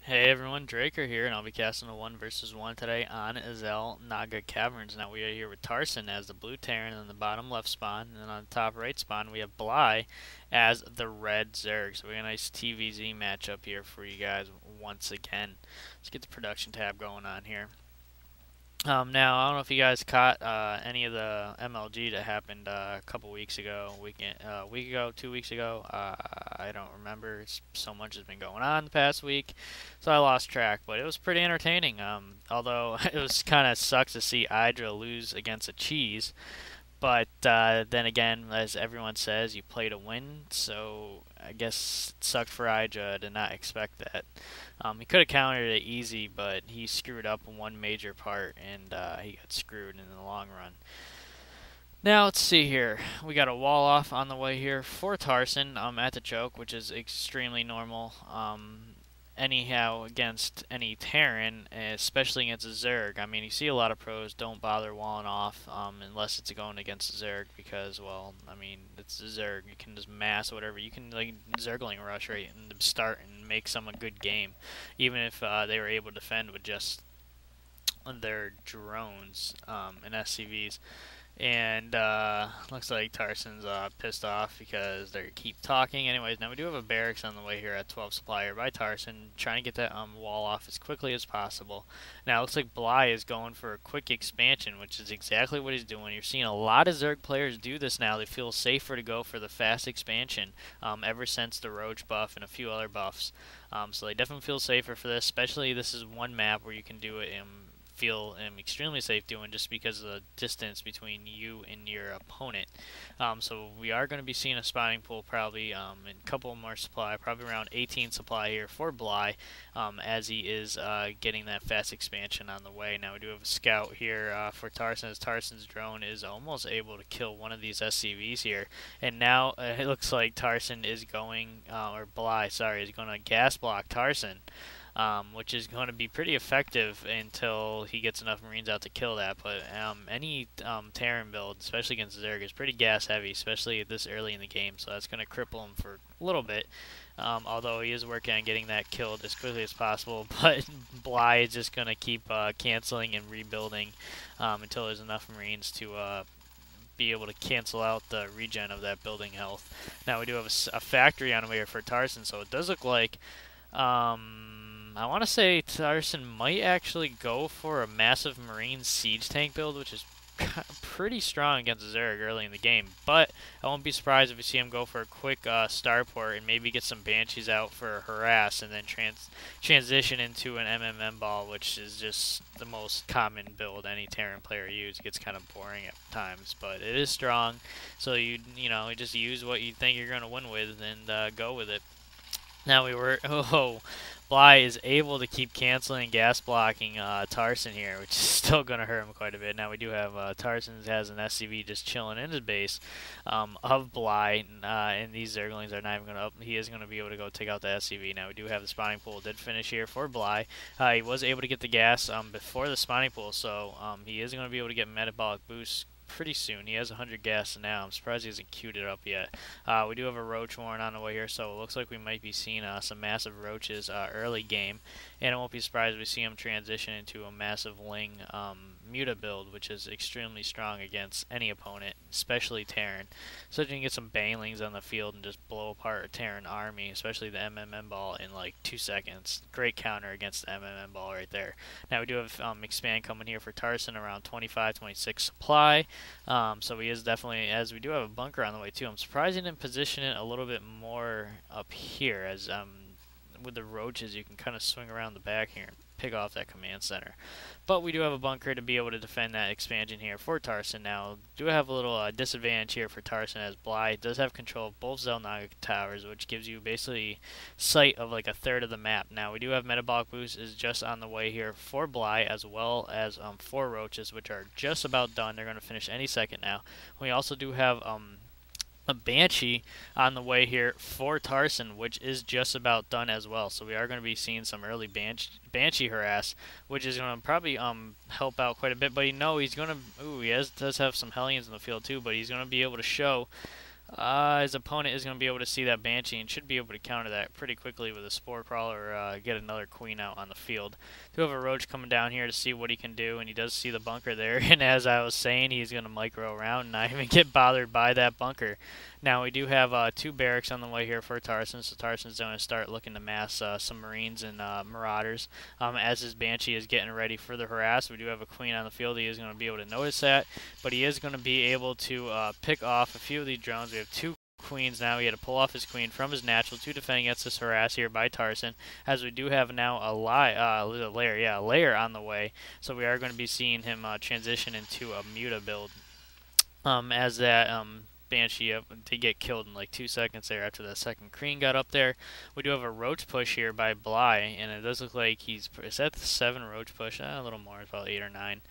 Hey everyone, Draker here, and I'll be casting a 1 versus 1 today on Xel'Naga Caverns. Now we are here with Tarson as the blue Terran in the bottom left spawn, and then on the top right spawn we have Bly as the red Zerg. So we got a nice TVZ matchup here for you guys once again. Let's get the production tab going on here. Now, I don't know if you guys caught any of the MLG that happened a couple weeks ago, week ago, 2 weeks ago. I don't remember. So much has been going on the past week, so I lost track. But it was pretty entertaining. Although it was kind of sucks to see Hydra lose against a cheese. But then again, as everyone says, you play to win. So I guess it sucked for Hydra. I did not expect that. He could have countered it easy, but he screwed up in one major part, and he got screwed in the long run. Now let's see here. We got a wall off on the way here for Tarson at the choke, which is extremely normal. Anyhow, against any Terran, especially against a Zerg. I mean, you see a lot of pros don't bother walling off unless it's going against a Zerg because, well, I mean, it's a Zerg. You can just mass whatever. You can like Zergling rush right and start and make some a good game, even if they were able to defend with just their drones and SCVs. And looks like Tarson's pissed off because they keep talking. Anyways, now we do have a barracks on the way here at 12 supplier by Tarson, trying to get that wall off as quickly as possible. Now it looks like Bly is going for a quick expansion, which is exactly what he's doing. You're seeing a lot of Zerg players do this now. They feel safer to go for the fast expansion ever since the Roach buff and a few other buffs. So they definitely feel safer for this, especially this is one map where you can do it in feel extremely safe doing just because of the distance between you and your opponent. So we are going to be seeing a spawning pool probably in a couple more supply, probably around 18 supply here for Bly as he is getting that fast expansion on the way. Now we do have a scout here for Tarson as Tarson's drone is almost able to kill one of these SCVs here. And now it looks like Tarson is going, or Bly, sorry, is going to gas block Tarson. Which is going to be pretty effective until he gets enough Marines out to kill that. But any Terran build, especially against Zerg, is pretty gas heavy, especially this early in the game. So that's going to cripple him for a little bit. Although he is working on getting that killed as quickly as possible. But Bly is just going to keep canceling and rebuilding until there's enough Marines to be able to cancel out the regen of that building health. Now we do have a factory on the way here for Tarson, so it does look like I want to say Tarson might actually go for a massive Marine siege tank build, which is pretty strong against Zerg early in the game. But I won't be surprised if we see him go for a quick starport and maybe get some Banshees out for a harass and then transition into an MMM ball, which is just the most common build any Terran player uses. It gets kind of boring at times, but it is strong. So you just use what you think you're going to win with and go with it. Now Bly is able to keep canceling gas blocking Tarson here, which is still going to hurt him quite a bit. Now we do have Tarson has an SCV just chilling in his base of Bly, and these Zerglings are not even going to he is going to be able to go take out the SCV. Now we do have the spawning pool did finish here for Bly. He was able to get the gas before the spawning pool, so he is going to be able to get metabolic boosts pretty soon. He has 100 gas now. I'm surprised he hasn't queued it up yet. We do have a roach warren on the way here, so it looks like we might be seeing some massive roaches early game, and I won't be surprised if we see him transition into a massive Ling Muta build, which is extremely strong against any opponent, especially Terran. So you can get some banglings on the field and just blow apart a Terran army, especially the MMM ball in like 2 seconds. Great counter against the MMM ball right there. Now we do have expand coming here for Tarson around 25, 26 supply. So he is definitely, as we do have a bunker on the way too. I'm surprised he didn't position it a little bit more up here, as with the roaches you can kind of swing around the back here and pick off that command center. But we do have a bunker to be able to defend that expansion here for Tarson. Now, do have a little disadvantage here for Tarson, as Bly does have control of both Xel'Naga towers, which gives you basically sight of like a third of the map. Now, we do have metabolic boost is just on the way here for Bly, as well as 4 roaches, which are just about done. They're going to finish any second now. We also do have a Banshee on the way here for Tarson, which is just about done as well. So we are going to be seeing some early Banshee harass, which is going to probably help out quite a bit. But he's going to, does have some Hellions in the field too, but he's going to be able to show His opponent is going to be able to see that Banshee and should be able to counter that pretty quickly with a Spore Crawler or get another Queen out on the field. Do have a Roach coming down here to see what he can do, and he does see the bunker there. And as I was saying, he's going to micro around and not even get bothered by that bunker. Now we do have 2 barracks on the way here for Tarson, so Tarson's going to start looking to mass some Marines and Marauders. As his Banshee is getting ready for the harass, we do have a Queen on the field. He is going to be able to notice that, but he is going to be able to pick off a few of these drones. We have 2 Queens now. He had to pull off his Queen from his natural to defend against this harass here by Tarson, as we do have now a layer on the way. So we are going to be seeing him transition into a Muta build. As that Banshee did get killed in like 2 seconds there after that second Queen got up there. We do have a Roach push here by Bly, and it does look like is that the 7 Roach push? A little more, it's about 8 or 9.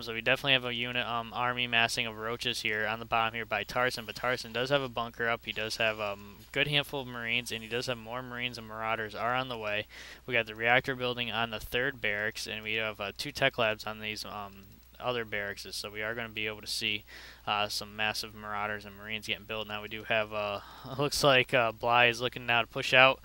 So we definitely have a unit army massing of Roaches here on the bottom here by Tarson, but Tarson does have a bunker up. He does have a good handful of Marines, and he does have more Marines and Marauders are on the way. We got the reactor building on the 3rd barracks, and we have 2 tech labs on these other barracks, so we are going to be able to see some massive Marauders and Marines getting built. Now we do have, looks like Bly is looking now to push out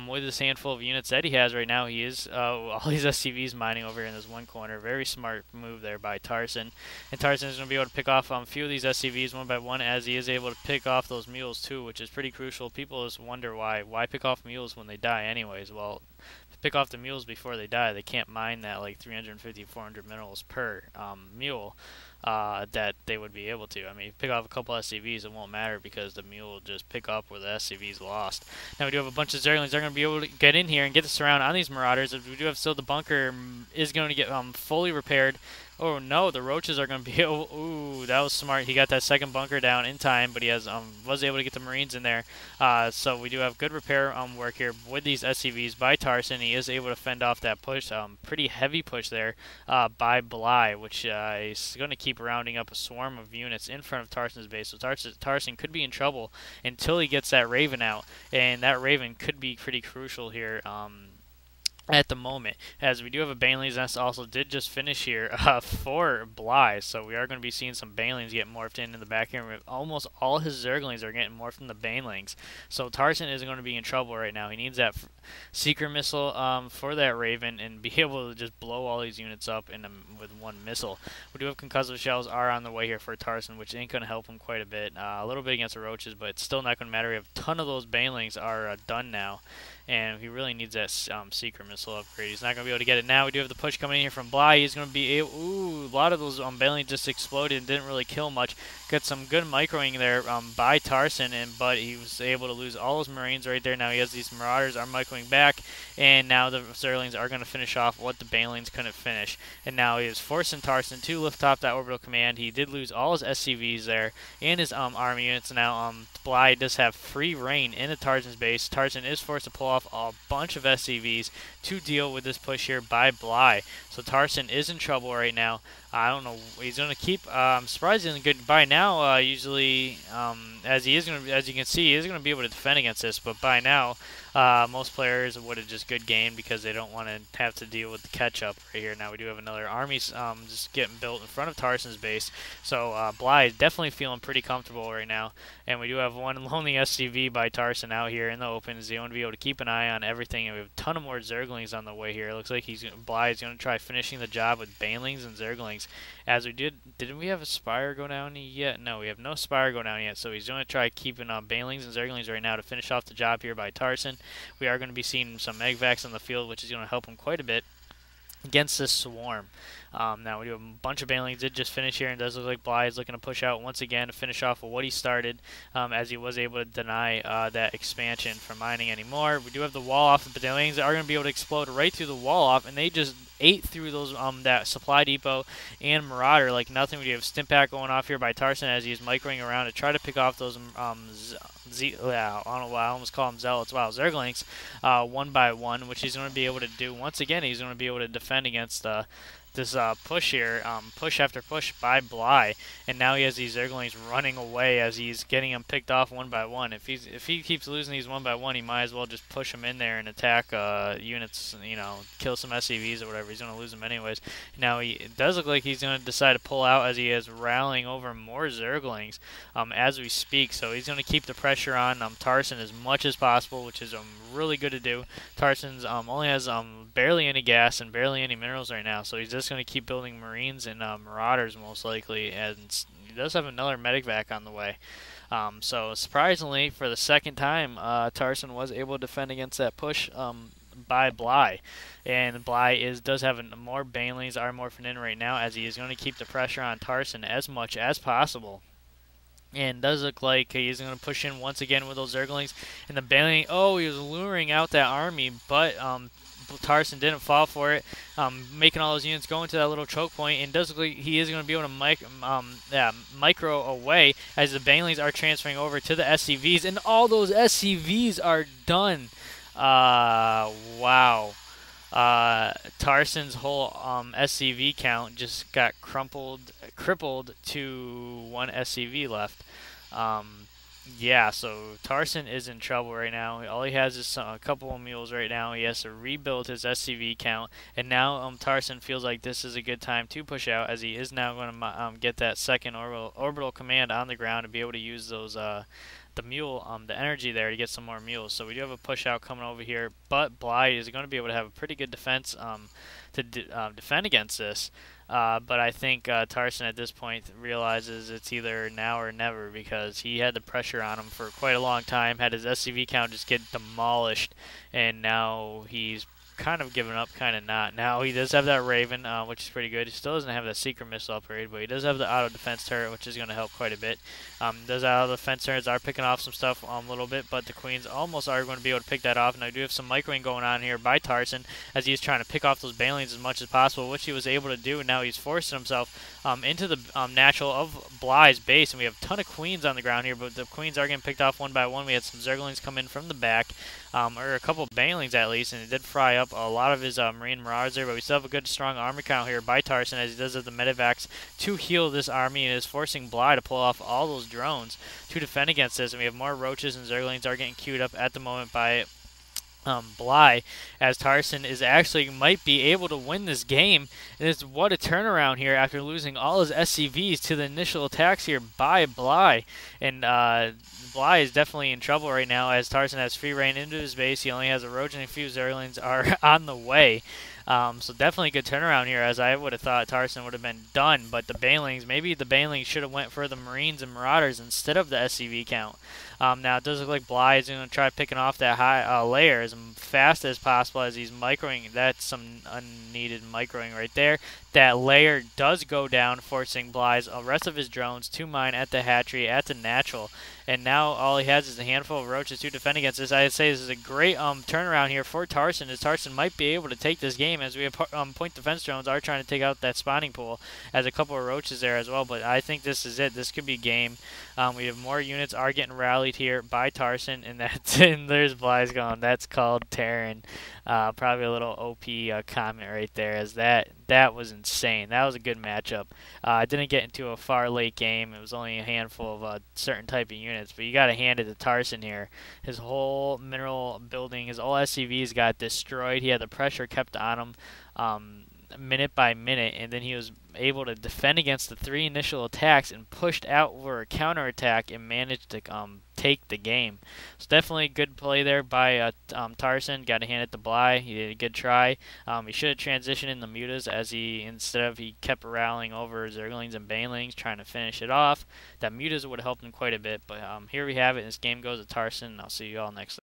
with this handful of units that he has right now. He is all these SCVs mining over here in this one corner. Very smart move there by Tarson. And Tarson is going to be able to pick off a few of these SCVs one by one, as he is able to pick off those mules too, which is pretty crucial. People just wonder why pick off mules when they die anyways. Well, pick off the mules before they die. They can't mine that like 350, 400 minerals per mule that they would be able to. I mean, if you pick off a couple SCVs, it won't matter because the mule will just pick up where the SCV's lost. Now we do have a bunch of Zerglings. They're going to be able to get in here and get the surround on these Marauders. We do have still the bunker is going to get fully repaired. Oh no, the Roaches are going to be able. Ooh, that was smart. He got that second bunker down in time, but he was able to get the Marines in there. So we do have good repair work here with these SCVs by Tarson. He is able to fend off that push, pretty heavy push there by Bly, which is going to keep rounding up a swarm of units in front of Tarson's base. So Tarson could be in trouble until he gets that Raven out, and that Raven could be pretty crucial here. At the moment, as we do have a Baneling's Nest also did just finish here for Bly, so we are going to be seeing some Banelings get morphed in the back here. Almost all his Zerglings are getting morphed from the Banelings, so Tarson is going to be in trouble right now. He needs that Seeker Missile for that Raven and be able to just blow all these units up with one missile. We do have Concussive Shells are on the way here for Tarson, which ain't going to help him quite a bit. A little bit against the Roaches, but it's still not going to matter. We have a ton of those Banelings are done now, and he really needs that Seeker Missile upgrade. He's not going to be able to get it now. We do have the push coming in here from Bly. He's going to be able... Ooh, a lot of those Banelings just exploded and didn't really kill much. Got some good microing there by Tarson, but he was able to lose all his Marines right there. Now he has these Marauders are microing back, and now the Zerglings are going to finish off what the Banelings couldn't finish. And now he is forcing Tarson to lift off that orbital command. He did lose all his SCVs there and his army units. Now Bly does have free reign into Tarson's base. Tarson is forced to pull off a bunch of SCVs to deal with this push here by Bly. So Tarson is in trouble right now. I don't know. He's going to keep surprisingly good by now. Usually, as you can see, he is going to be able to defend against this. But by now, most players would have just good game because they don't want to have to deal with the catch-up right here. Now we do have another army just getting built in front of Tarson's base. So Bly is definitely feeling pretty comfortable right now. And we do have one lonely SCV by Tarson out here in the open. He's going to be able to keep an eye on everything. And we have a ton of more Zerglings on the way here. It looks like Bly is going to try finishing the job with Banelings and Zerglings. As we didn't we have a Spire go down yet? No, we have no Spire go down yet. So he's going to try keeping Banelings and Zerglings right now to finish off the job here by Tarson. We are going to be seeing some Megvacs on the field, which is going to help him quite a bit against this swarm. Now we do have a bunch of Banelings did just finish here, and it does look like Bly is looking to push out once again to finish off with what he started, as he was able to deny that expansion from mining anymore. We do have the wall off. The Banelings are going to be able to explode right through the wall off, and they just ate through those that supply depot and Marauder like nothing. We do have Stimpak going off here by Tarson as he's microing around to try to pick off those I don't know why I almost call them Zealots. Wow, Zerglings one by one, which he's going to be able to do. Once again, he's going to be able to defend against this push here, push after push by Bly, and now he has these Zerglings running away as he's getting them picked off one by one. If he keeps losing these one by one, he might as well just push them in there and attack units, kill some SCVs or whatever. He's going to lose them anyways. Now it does look like he's going to decide to pull out as he is rallying over more Zerglings as we speak. So he's going to keep the pressure on Tarson as much as possible, which is really good to do. Tarson's only has barely any gas and barely any minerals right now, so he's just going to keep building Marines and Marauders most likely, and he does have another medic vac on the way. So surprisingly, for the second time, Tarson was able to defend against that push by Bly, and Bly does have more Banelings are morphing in right now, as he is going to keep the pressure on Tarson as much as possible. And does look like he's going to push in once again with those Zerglings. And the Baneling, he was luring out that army, but Tarson didn't fall for it, making all those units go into that little choke point. And does look like he is going to be able to micro away as the Banelings are transferring over to the SCVs. And all those SCVs are done. Wow. Tarson's whole SCV count just got crippled to one SCV left. Yeah, so Tarson is in trouble right now. All he has is a couple of mules right now. He has to rebuild his SCV count, and now Tarson feels like this is a good time to push out, as he is now going to get that second orbital command on the ground to be able to use those the energy there to get some more mules. So we do have a push out coming over here, but Bly is going to be able to have a pretty good defense to defend against this. But I think Tarson at this point realizes it's either now or never, because he had the pressure on him for quite a long time, had his SCV count just get demolished, and now he's kind of given up, kind of not. Now he does have that Raven, which is pretty good. He still doesn't have that secret missile upgrade, but he does have the auto defense turret, which is going to help quite a bit. Those auto defense turrets are picking off some stuff a little bit, but the Queens almost are going to be able to pick that off. And I do have some microing going on here by Tarson, as he's trying to pick off those Banelings as much as possible, which he was able to do. And now he's forcing himself into the natural of Bly's base, and we have a ton of Queens on the ground here, but the Queens are getting picked off one by one. We had some Zerglings come in from the back, or a couple of Banelings at least, and it did fry up a lot of his Marine Marauders there, but we still have a good strong army count here by Tarson, as he does have the medivacs to heal this army, and is forcing Bly to pull off all those drones to defend against this. And we have more Roaches and Zerglings are getting queued up at the moment by Bly, as Tarson is actually might be able to win this game. What a turnaround here after losing all his SCVs to the initial attacks here by Bly. And Bly is definitely in trouble right now, as Tarson has free reign into his base. He only has a Roach and a few Zerglings are on the way. So definitely a good turnaround here, as I would have thought Tarson would have been done. But the Banelings, maybe the Banelings should have went for the Marines and Marauders instead of the SCV count. Now it does look like Bly is going to try picking off that high layer as fast as possible, as he's microing. That's some unneeded microing right there. That layer does go down, forcing Bly's rest of his drones to mine at the hatchery, at the natural. And now all he has is a handful of Roaches to defend against this. I'd say this is a great turnaround here for Tarson, as Tarson might be able to take this game, as we have point defense drones are trying to take out that spawning pool, as a couple of Roaches there as well. But I think this is it. This could be game. We have more units are getting rallied here by Tarson, and and there's Bly's going. That's called Terran. Probably a little OP comment right there, as that was insane. That was a good matchup. I didn't get into a far late game. It was only a handful of certain type of units, but you got to hand it to Tarson here. His whole mineral building, his all SCVs got destroyed. He had the pressure kept on him minute by minute, and then he was able to defend against the three initial attacks and pushed out for a counterattack and managed to take the game. So definitely a good play there by Tarson. Got to hand it to Bly. He did a good try. He should have transitioned in the mutas, as he kept rallying over Zerglings and Banelings trying to finish it off. That mutas would have helped him quite a bit, but here we have it. This game goes to Tarson. I'll see you all next time.